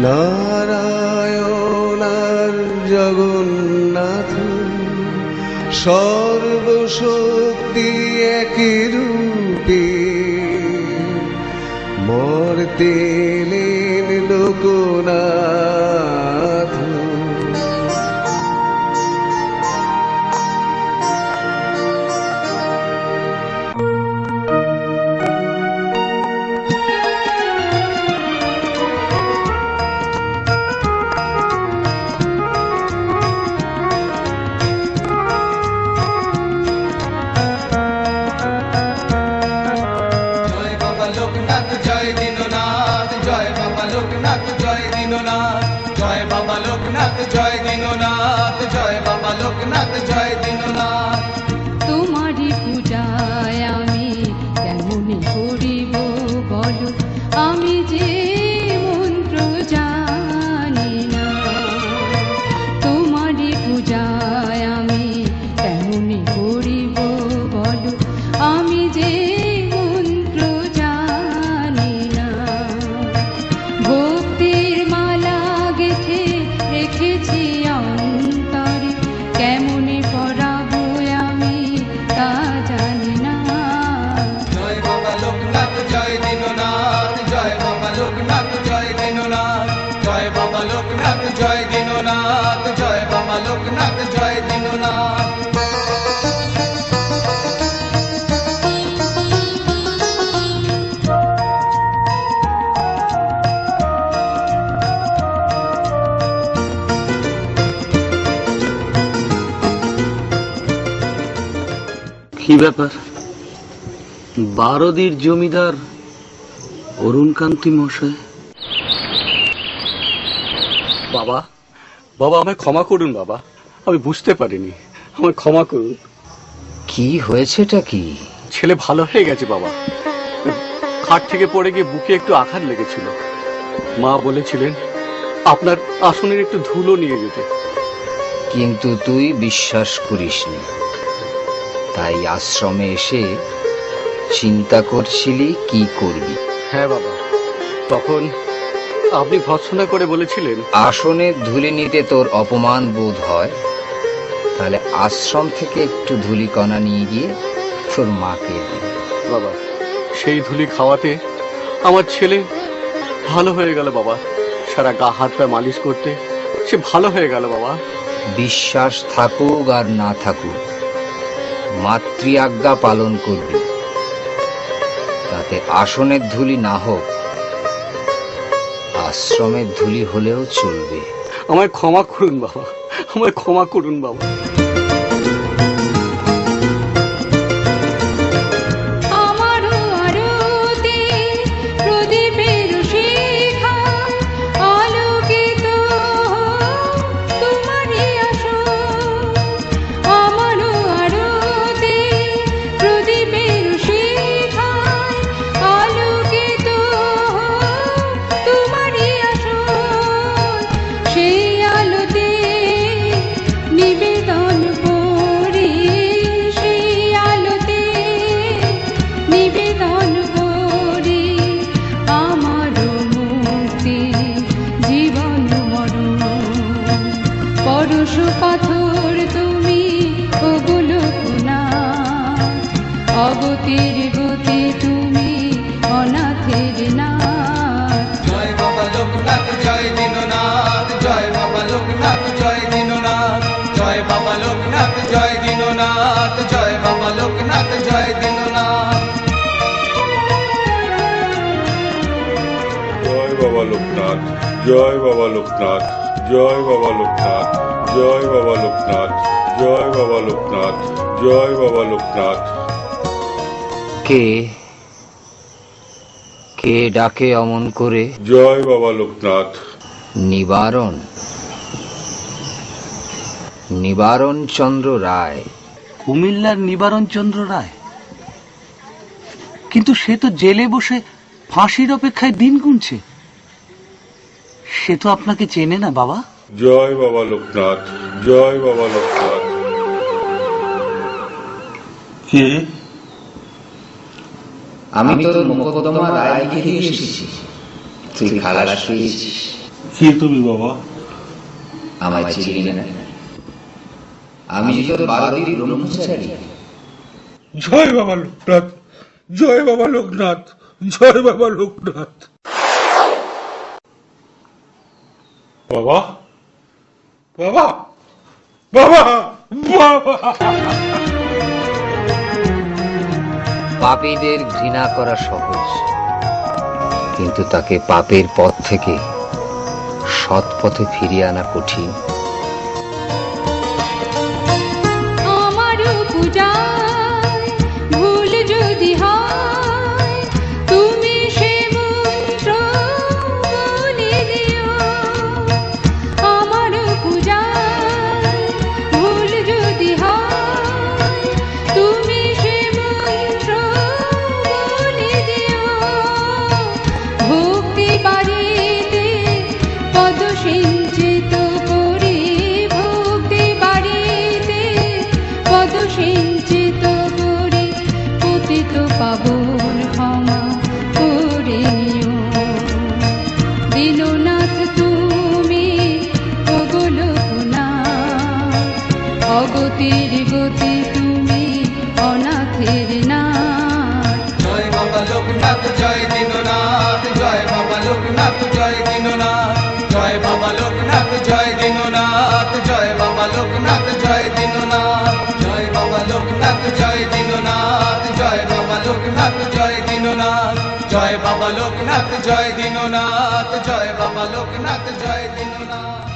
নারায়ণ আর জগন্নাথ সর্বশক্তি একই রূপে মর্তে এলেন লোকনাথ। জয় বাবা লোকনাথ জয় দীননাথ, জয় বাবা লোকনাথ জয় দীননাথ। তোমারই পূজায় আমি কেমন করিব বলো, আমি যে মন্ত্র জানি না। তোমারই পূজায় আমি কেমন করিব বলো, আমি যে মন্ত্র জানি না। ভক্তির মালা গেথে রেখেছি অন্তরে, কেমনে পড়াবো আমি তা জানি না। জয় বাবা লোকনাথ জয় দীননাথ, জয় বাবা লোকনাথ জয় দীননাথ, জয় বাবা লোকনাথ জয় দীননাথ, জয় বাবা লোকনাথ জয় দীননাথ। কি ব্যাপার? বারদির জমিদার অরুণকান্তি মশাই। বাবা, বাবা আমায় ক্ষমা করুন বাবা, আমি বুঝতে পারিনি, আমায় ক্ষমা করুন। কি হয়েছেটা কি? ছেলে ভালো হয়ে গেছে বাবা। খাট থেকে পড়ে গিয়ে বুকে একটু আঘাত লেগেছিল। মা বলেছিলেন আপনার আসনের একটু ধুলো নিয়ে যেতে। কিন্তু তুই বিশ্বাস করিসনি, তাই আশ্রমে এসে চিন্তা করছিলি কি করবি। হ্যাঁ বাবা, তখন আপনি ভর্ৎসনা করে বলেছিলেন আসনে ধুলি নিতে তোর অপমান বোধ হয়, তাহলে আশ্রম থেকে একটু ধুলিকণা নিয়ে গিয়ে তোর মাকে দে। বাবা, সেই ধুলি খাওয়াতে আমার ছেলে ভালো হয়ে গেল বাবা। সারা গা হাত পা মালিশ করতে সে ভালো হয়ে গেল বাবা। বিশ্বাস থাকুক আর না থাকুক, মাতৃ আজ্ঞা পালন করবি। তাতে আসনের ধুলি না হোক, আশ্রমের ধুলি হলেও চলবে। আমায় ক্ষমা করুন বাবা, আমায় ক্ষমা করুন বাবা। পাথর তুমি ওগুলো না, অগতির গতি তুমি অনাথের না। জয় বাবা লোকনাথ জয় দীননাথ, জয় বাবা লোকনাথ জয় দীননাথ, জয় বাবা লোকনাথ জয় দীননাথ, জয় বাবা লোকনাথ জয় দীননাথ। জয় বাবা লোকনাথ, জয় বাবা লোকনাথ, জয় বাবা লোকনাথ, জয় বাবা লোকনাথ, জয় বাবা লোকনাথ, জয় বাবা লোকনাথ। কে কে ডাকে অমন করে? জয় বাবা লোকনাথ। নিবারণ, নিবারণ চন্দ্র রায়। কুমিল্লার নিবারণ চন্দ্র রায়? কিন্তু সে তো জেলে বসে ফাঁসির অপেক্ষায় দিন গুনছে। সে তো আপনাকে চেনে না বাবা। জয় বাবা লোকনাথ, জয় বাবা লোকনাথ। কে? আমি তোর মোকদ্দমা রায় লিখে দিয়ে এসেছি, তুই খালাস পেয়েছিস। কি তুমি বাবা? আমায় চিনি না? আমি যে তোর 12 দিন ব্রহ্মচারী। জয় বাবা লোকনাথ, জয় বাবা লোকনাথ, জয় বাবা লোকনাথ। বাবা, বাবা, বাবা, বাবা। পাপীদের ঘৃণা করা সহজ, কিন্তু তাকে পাপের পথ থেকে সৎ পথে ফিরিয়ে আনা কঠিন। আমারও পূজায় ভুল যদি হয়, তুমি সে মন্ত্র বলে দিও। আমারও পূজায় ভুল যদি হয়, তুমি সে মন্ত্র বলে দিও। ভক্তি বাড়িতে পদ সিঞ্চিত করি, ভক্তি বাড়িতে পদ সিঞ্চিত করি, পতিত পাবন ক্ষমা করে নিও। দীননাথ তুমি ওগো লোকনাথ, অগতির গতি তুমি অনাথের নাথ। জয় বাবা লোকনাথ জয় দীননাথ, জয় বাবা লোকনাথ জয় দীননাথ, জয় বাবা লোকনাথ জয় দীননাথ, জয় বাবা লোকনাথ জয় দীননাথ, জয় বাবা লোকনাথ জয় দীননাথ, জয় বাবা লোকনাথ জয় দীননাথ, জয় বাবা লোকনাথ জয় দীননাথ, জয় বাবা লোকনাথ জয় দীননাথ।